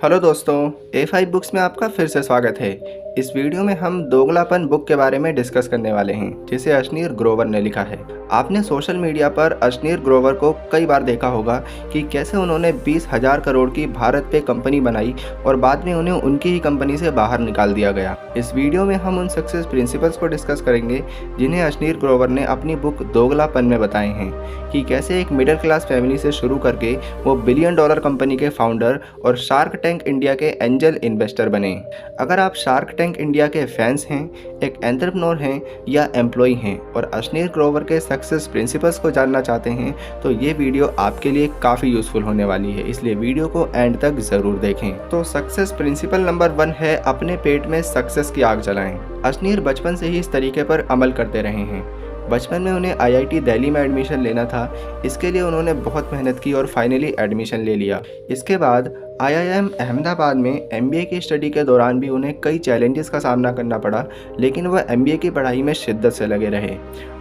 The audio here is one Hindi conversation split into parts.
हेलो दोस्तों, A5 बुक्स में आपका फिर से स्वागत है। इस वीडियो में हम दोगलापन बुक के बारे में डिस्कस करने वाले हैं, जिसे अशनीर ग्रोवर ने लिखा है। आपने सोशल मीडिया पर अशनीर ग्रोवर को कई बार देखा होगा कि कैसे उन्होंने 20,000 करोड़ की भारत पे कंपनी बनाई और बाद में उन्हें उनकी ही कंपनी से बाहर निकाल दिया गया। इस वीडियो में हम उन सक्सेस प्रिंसिपल्स को डिस्कस करेंगे जिन्हें अशनीर ग्रोवर ने अपनी बुक दोगलापन में बताए हैं, कि कैसे एक मिडिल क्लास फैमिली से शुरू करके वो बिलियन डॉलर कंपनी के फाउंडर और शार्क टैंक इंडिया के एंजल इन्वेस्टर बने। अगर आप शार्क टैंक इंडिया के फैंस हैं, एक एंटरप्रेन्योर हैं या एम्प्लॉय हैं और अशनीर ग्रोवर के सक्सेस प्रिंसिपल्स को जानना चाहते हैं, तो ये वीडियो आपके लिए काफ़ी यूजफुल होने वाली है, इसलिए वीडियो को एंड तक ज़रूर देखें। तो सक्सेस प्रिंसिपल नंबर 1 है, अपने पेट में सक्सेस की आग जलाएं। अशनीर बचपन से ही इस तरीके पर अमल करते रहे हैं। बचपन में उन्हें IIT दिल्ली में एडमिशन लेना था। इसके लिए उन्होंने बहुत मेहनत की और फाइनली एडमिशन ले लिया। इसके बाद IIM अहमदाबाद में MBA की स्टडी के दौरान भी उन्हें कई चैलेंजेस का सामना करना पड़ा, लेकिन वह MBA की पढ़ाई में शिद्दत से लगे रहे।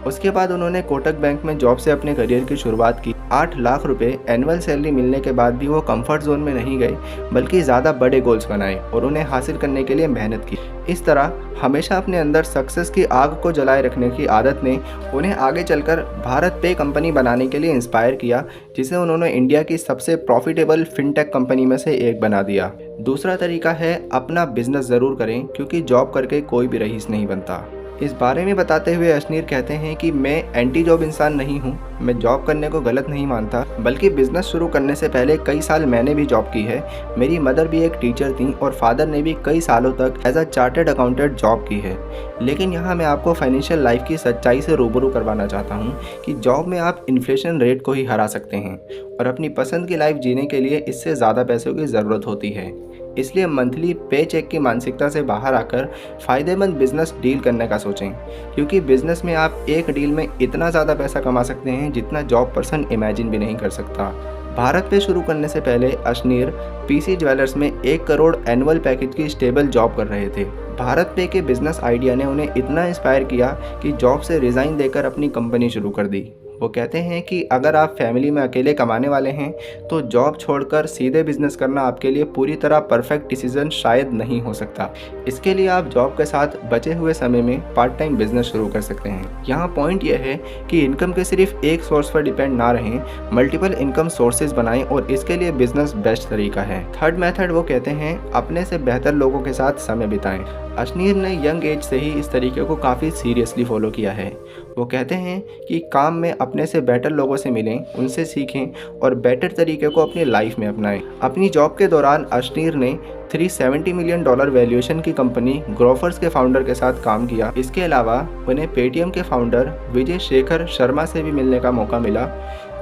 उसके बाद उन्होंने कोटक बैंक में जॉब से अपने करियर की शुरुआत की। 8 लाख रुपए एनुअल सैलरी मिलने के बाद भी वो कंफर्ट जोन में नहीं गए, बल्कि ज़्यादा बड़े गोल्स बनाए और उन्हें हासिल करने के लिए मेहनत की। इस तरह हमेशा अपने अंदर सक्सेस की आग को जलाए रखने की आदत ने उन्हें आगे चलकर भारत पे कंपनी बनाने के लिए इंस्पायर किया, जिसे उन्होंने इंडिया की सबसे प्रॉफिटेबल फिनटेक कंपनी में से एक बना दिया। दूसरा तरीका है, अपना बिजनेस ज़रूर करें, क्योंकि जॉब करके कोई भी रईस नहीं बनता। इस बारे में बताते हुए अशनीर कहते हैं कि मैं एंटी जॉब इंसान नहीं हूँ। मैं जॉब करने को गलत नहीं मानता, बल्कि बिजनेस शुरू करने से पहले कई साल मैंने भी जॉब की है। मेरी मदर भी एक टीचर थी और फादर ने भी कई सालों तक as a chartered accountant job की है। लेकिन यहाँ मैं आपको फाइनेंशियल लाइफ की सच्चाई से रूबरू करवाना चाहता हूँ कि जॉब में आप इन्फ्लेशन रेट को ही हरा सकते हैं और अपनी पसंद की लाइफ जीने के लिए इससे ज़्यादा पैसों की ज़रूरत होती है। इसलिए मंथली पे चेक की मानसिकता से बाहर आकर फ़ायदेमंद बिजनेस डील करने का सोचें, क्योंकि बिजनेस में आप एक डील में इतना ज़्यादा पैसा कमा सकते हैं जितना जॉब पर्सन इमेजिन भी नहीं कर सकता। भारत पे शुरू करने से पहले अशनीर PC ज्वेलर्स में 1 करोड़ एनुअल पैकेज की स्टेबल जॉब कर रहे थे। भारत पे के बिजनेस आइडिया ने उन्हें इतना इंस्पायर किया कि जॉब से रिज़ाइन देकर अपनी कंपनी शुरू कर दी। वो कहते हैं कि अगर आप फैमिली में अकेले कमाने वाले हैं, तो जॉब छोड़कर सीधे बिजनेस करना आपके लिए पूरी तरह परफेक्ट डिसीजन शायद नहीं हो सकता। इसके लिए आप जॉब के साथ बचे हुए समय में पार्ट टाइम बिजनेस शुरू कर सकते हैं। यहाँ पॉइंट यह है कि इनकम के सिर्फ एक सोर्स पर डिपेंड ना रहें, मल्टीपल इनकम सोर्सेज बनाएं और इसके लिए बिजनेस बेस्ट तरीका है। थर्ड मेथड वो कहते हैं, अपने से बेहतर लोगों के साथ समय बिताएं। अशनीर ने यंग एज से ही इस तरीके को काफ़ी सीरियसली फॉलो किया है। वो कहते हैं कि काम में अपने से बेटर लोगों से मिलें, उनसे सीखें और बेटर तरीके को अपनी लाइफ में अपनाएं। अपनी जॉब के दौरान अशनीर ने $370 मिलियन वैल्यूएशन की कंपनी ग्रोफर्स के फाउंडर के साथ काम किया। इसके अलावा उन्हें पेटीएम के फाउंडर विजय शेखर शर्मा से भी मिलने का मौका मिला।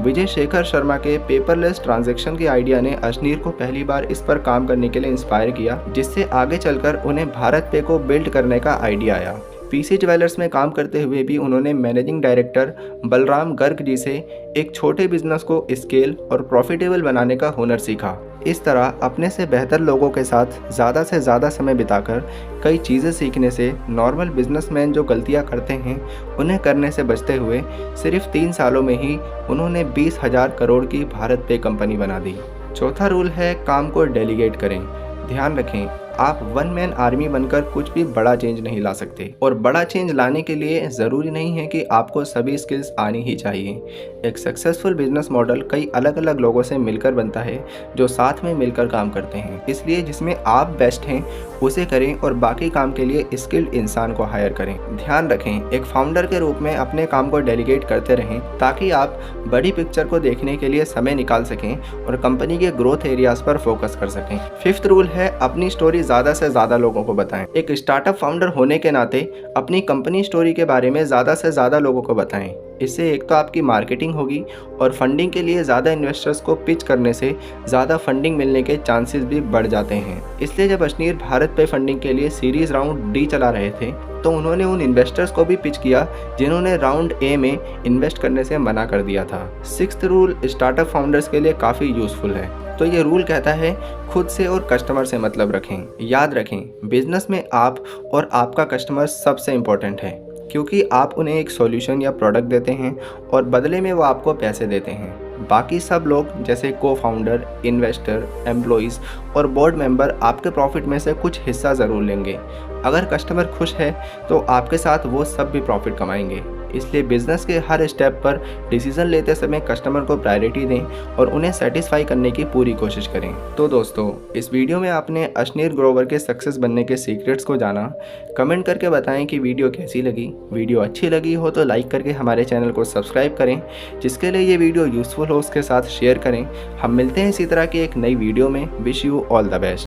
विजय शेखर शर्मा के पेपरलेस ट्रांजैक्शन के आइडिया ने अशनीर को पहली बार इस पर काम करने के लिए इंस्पायर किया, जिससे आगे चलकर उन्हें भारत पे को बिल्ड करने का आइडिया आया। PC ज्वेलर्स में काम करते हुए भी उन्होंने मैनेजिंग डायरेक्टर बलराम गर्ग जी से एक छोटे बिजनेस को स्केल और प्रॉफिटेबल बनाने का हुनर सीखा। इस तरह अपने से बेहतर लोगों के साथ ज़्यादा से ज़्यादा समय बिताकर कई चीज़ें सीखने से नॉर्मल बिजनेसमैन जो गलतियां करते हैं उन्हें करने से बचते हुए सिर्फ 3 सालों में ही उन्होंने 20,000 करोड़ की भारत पे कंपनी बना दी। चौथा रूल है, काम को डेलीगेट करें। ध्यान रखें, आप वन मैन आर्मी बनकर कुछ भी बड़ा चेंज नहीं ला सकते, और बड़ा चेंज लाने के लिए ज़रूरी नहीं है कि आपको सभी स्किल्स आनी ही चाहिए। एक सक्सेसफुल बिजनेस मॉडल कई अलग अलग लोगों से मिलकर बनता है, जो साथ में मिलकर काम करते हैं। इसलिए जिसमें आप बेस्ट हैं उसे करें और बाकी काम के लिए स्किल्ड इंसान को हायर करें। ध्यान रखें, एक फाउंडर के रूप में अपने काम को डेलीगेट करते रहें, ताकि आप बड़ी पिक्चर को देखने के लिए समय निकाल सकें और कंपनी के ग्रोथ एरियाज पर फोकस कर सकें। फिफ्थ रूल है, अपनी स्टोरी ज़्यादा से ज़्यादा लोगों को बताएं। एक स्टार्टअप फाउंडर होने के नाते अपनी कंपनी स्टोरी के बारे में ज़्यादा से ज़्यादा लोगों को बताएं। इससे एक तो आपकी मार्केटिंग होगी और फंडिंग के लिए ज़्यादा इन्वेस्टर्स को पिच करने से ज़्यादा फंडिंग मिलने के चांसेस भी बढ़ जाते हैं। इसलिए जब अशनीर भारत पे फंडिंग के लिए सीरीज राउंड D चला रहे थे, तो उन्होंने उन इन्वेस्टर्स को भी पिच किया जिन्होंने राउंड A में इन्वेस्ट करने से मना कर दिया था। सिक्स्थ रूल स्टार्टअप फाउंडर्स के लिए काफ़ी यूजफुल है। तो ये रूल कहता है, खुद से और कस्टमर से मतलब रखें। याद रखें, बिजनेस में आप और आपका कस्टमर सबसे इम्पोर्टेंट है, क्योंकि आप उन्हें एक सॉल्यूशन या प्रोडक्ट देते हैं और बदले में वो आपको पैसे देते हैं। बाकी सब लोग जैसे को फाउंडर, इन्वेस्टर, एम्प्लॉइज़ और बोर्ड मेंबर आपके प्रॉफिट में से कुछ हिस्सा ज़रूर लेंगे। अगर कस्टमर खुश है तो आपके साथ वो सब भी प्रॉफिट कमाएंगे। इसलिए बिजनेस के हर स्टेप पर डिसीजन लेते समय कस्टमर को प्रायोरिटी दें और उन्हें सेटिस्फाई करने की पूरी कोशिश करें। तो दोस्तों, इस वीडियो में आपने अश्नीर ग्रोवर के सक्सेस बनने के सीक्रेट्स को जाना। कमेंट करके बताएं कि वीडियो कैसी लगी। वीडियो अच्छी लगी हो तो लाइक करके हमारे चैनल को सब्सक्राइब करें। जिसके लिए ये वीडियो यूज़फुल हो उसके साथ शेयर करें। हम मिलते हैं इसी तरह की एक नई वीडियो में। Wish you all the best.